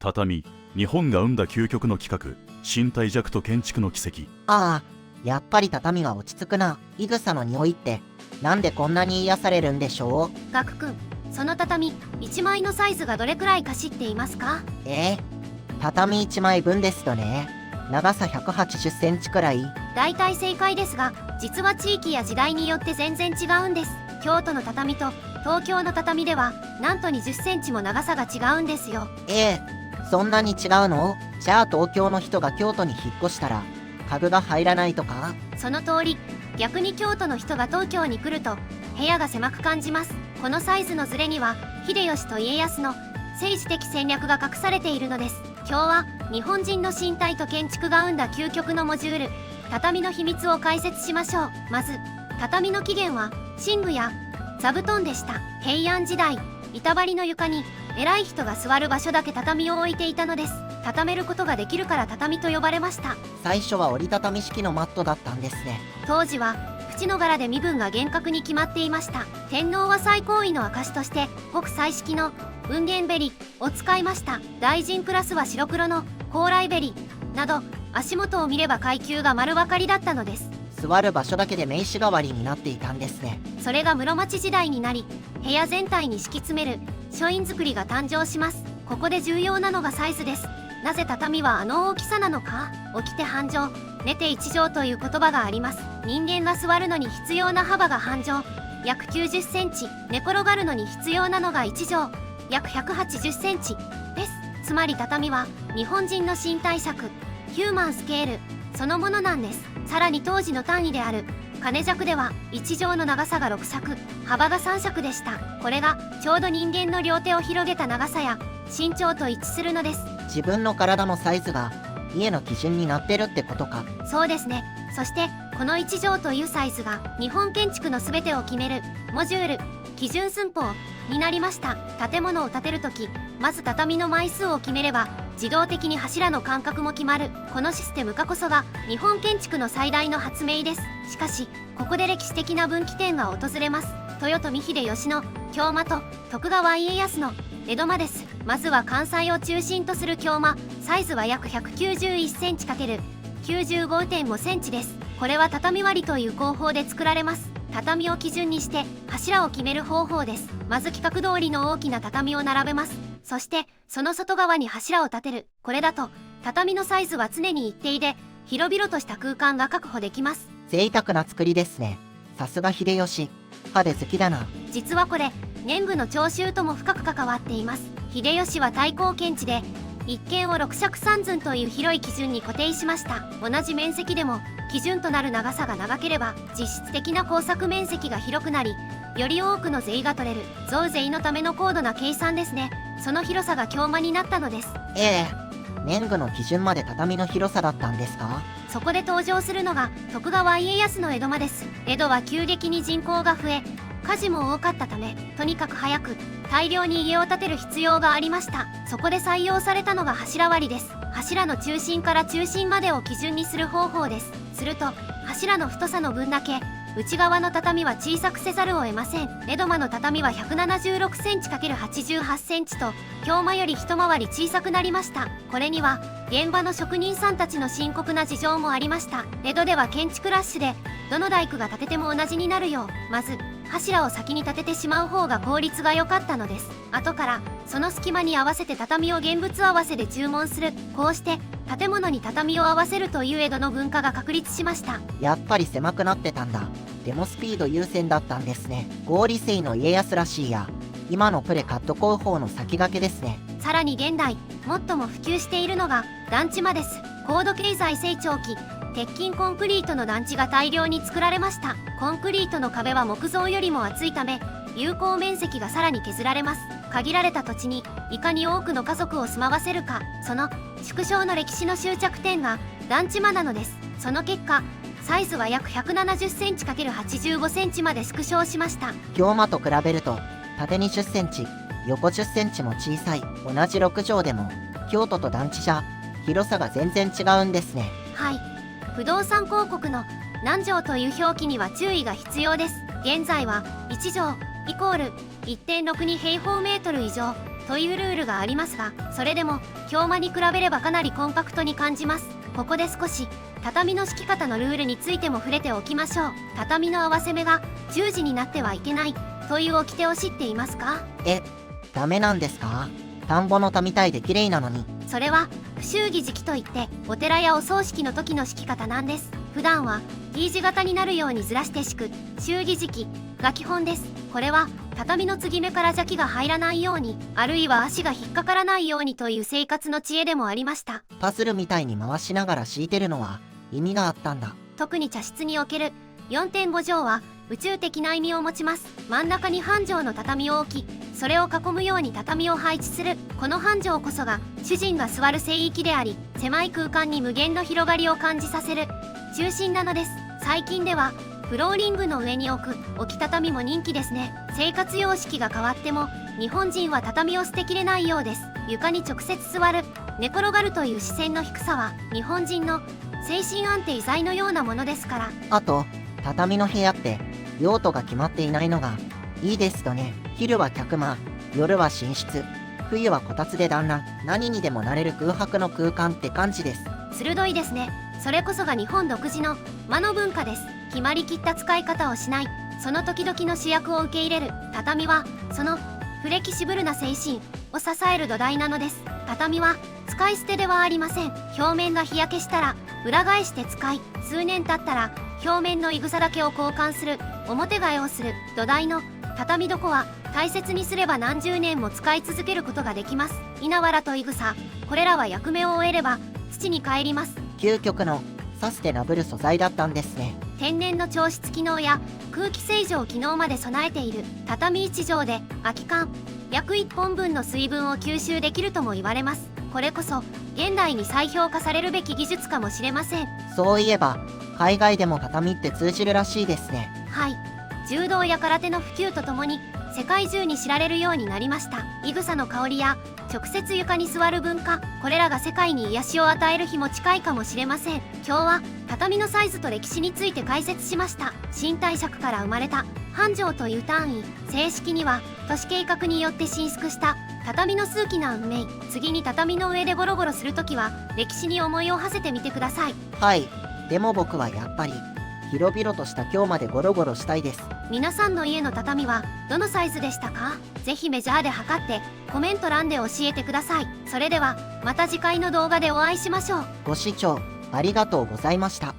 畳、日本が生んだ究極の企画、身体弱と建築の奇跡。ああ、やっぱり畳は落ち着くな。いぐさの匂いって、なんでこんなに癒されるんでしょう？ガク君、その畳1枚のサイズがどれくらいか知っていますか？畳1枚分ですとね。長さ180センチくらい。大体正解ですが、実は地域や時代によって全然違うんです。京都の畳と東京の畳ではなんと20センチも長さが違うんですよ。そんなに違うの？じゃあ東京の人が京都に引っ越したら家具が入らないとか？その通り。逆に京都の人が東京に来ると部屋が狭く感じます。このサイズのズレには秀吉と家康の政治的戦略が隠されているのです。今日は日本人の身体と建築が生んだ究極のモジュール、畳の秘密を解説しましょう。まず、畳の起源は寝具や座布団でした。平安時代、板張りの床に偉い人が座る場所だけ畳を置いていたのです。畳めることができるから畳と呼ばれました。最初は折りたたみ式のマットだったんですね。当時は縁の柄で身分が厳格に決まっていました。天皇は最高位の証として北斎式の雲源べりを使いました。大臣クラスは白黒の高麗べりなど、足元を見れば階級が丸分かりだったのです。座る場所だけで名刺代わりになっていたんですね。それが室町時代になり、部屋全体に敷き詰める書院造りが誕生します。ここで重要なのがサイズです。なぜ畳はあの大きさなのか？起きて半畳、寝て一畳という言葉があります。人間が座るのに必要な幅が半畳、約90センチ、寝転がるのに必要なのが1畳、約180センチです。つまり畳は日本人の身体尺、ヒューマンスケールそのものなんです。さらに当時の単位である金尺では1畳の長さが6尺、幅が3尺でした。これがちょうど人間の両手を広げた長さや身長と一致するのです。自分の体のサイズが家の基準になってるってことか？そうですね。そしてこの1畳というサイズが日本建築の全てを決めるモジュール、基準寸法になりました。建物を建てるとき、まず畳の枚数を決めれば自動的に柱の間隔も決まる。このシステム化こそが日本建築の最大の発明です。しかしここで歴史的な分岐点が訪れます。豊臣秀吉の京間と徳川家康の江戸間です。まずは関西を中心とする京間、サイズは約191センチ ×95.5 センチです。これは畳割りという工法で作られます。畳を基準にして柱を決める方法です。まず規格通りの大きな畳を並べます。そしてその外側に柱を立てる。これだと畳のサイズは常に一定で広々とした空間が確保できます。贅沢な作りですね。さすが秀吉、派手好きだな。実はこれ年貢の徴収とも深く関わっています。秀吉は太閤検地で一軒を6尺3寸という広い基準に固定しました。同じ面積でも基準となる長さが長ければ実質的な工作面積が広くなり、より多くの税が取れる。増税のための高度な計算ですね。その広さが京間になったのです。年貢の基準まで畳の広さだったんですか？そこで登場するのが徳川家康の江戸間です。江戸は急激に人口が増え、火事も多かったため、とにかく早く大量に家を建てる必要がありました。そこで採用されたのが柱割りです。柱の中心から中心までを基準にする方法です。すると柱の太さの分だけ内側の畳は小さくせざるを得ません。江戸間の畳は176センチ ×88センチと京間より一回り小さくなりました。これには現場の職人さんたちの深刻な事情もありました。江戸では建築ラッシュでどの大工が建てても同じになるよう、まず柱を先に建ててしまう方が効率が良かったのです。後からその隙間に合わせて畳を現物合わせで注文する。こうして建物に畳を合わせるという江戸の文化が確立しました。やっぱり狭くなってたんだ。でもスピード優先だったんですね。合理性の家康らしいや。今のプレカット工法の先駆けですね。さらに現代最も普及しているのが団地間です。高度経済成長期、鉄筋コンクリートの団地が大量に作られました。コンクリートの壁は木造よりも厚いため有効面積がさらに削られます。限られた土地にいかに多くの家族を住まわせるか、その縮小の歴史の終着点が団地間なのです。その結果サイズは約170センチ ×85 センチまで縮小しました。京間と比べると縦20センチ、横10センチも小さい。同じ6畳でも京都と団地じゃ広さが全然違うんですね。はい、不動産広告の何畳という表記には注意が必要です。現在は1畳イコール 1.62 平方メートル以上というルールがありますが、それでも京間に比べればかなりコンパクトに感じます。ここで少し畳の敷き方のルールについても触れておきましょう。畳の合わせ目が十字になってはいけないという掟を知っていますか？ダメなんですか？田んぼの田みたいで綺麗なのに。それは不祝儀敷といって、お寺やお葬式の時の敷き方なんです。普段は T 字型になるようにずらして敷く祝儀敷が基本です。これは畳の継ぎ目から邪気が入らないように、あるいは足が引っかからないようにという生活の知恵でもありました。パズルみたいに回しながら敷いてるのは意味があったんだ。特に茶室における 4.5 畳は宇宙的な意味を持ちます。真ん中に半畳の畳を置き、それを囲むように畳を配置する。この半畳こそが主人が座る聖域であり、狭い空間に無限の広がりを感じさせる中心なのです。最近ではフローリングの上に置く置き畳も人気ですね。生活様式が変わっても日本人は畳を捨てきれないようです。床に直接座る、寝転がるという視線の低さは日本人の精神安定剤のようなものですから。あと、畳の部屋って用途が決まっていないのがいいですとね。昼は客間、夜は寝室、冬はこたつで団らん、何にでもなれる空白の空間って感じです。鋭いですね。それこそが日本独自の間の文化です。決まりきった使い方をしない、その時々の主役を受け入れる。畳はそのフレキシブルな精神を支える土台なのです。畳は使い捨てではありません。表面が日焼けしたら裏返して使い、数年経ったら表面のいぐさだけを交換する、表替えをする。土台の畳床は大切にすれば何十年も使い続けることができます。稲わらといぐさ、これらは役目を終えれば土に帰ります。究極のサステナブル素材だったんですね。天然の調湿機能や空気清浄機能まで備えている。畳1畳で空き缶約1本分の水分を吸収できるとも言われます。これこそ現代に再評価されるべき技術かもしれません。そういえば海外でも畳って通じるらしいですね。はい、柔道や空手の普及とともに世界中に知られるようになりました。いぐさの香りや直接床に座る文化、これらが世界に癒しを与える日も近いかもしれません。今日は畳のサイズと歴史について解説しました。身体尺から生まれた半畳という単位、正式には都市計画によって伸縮した畳の数奇な運命。次に畳の上でゴロゴロするときは歴史に思いを馳せてみてください。はい、でも僕はやっぱり広々とした今日までゴロゴロしたいです。皆さんの家の畳はどのサイズでしたか？ぜひメジャーで測ってコメント欄で教えてください。それではまた次回の動画でお会いしましょう。ご視聴ありがとうございました。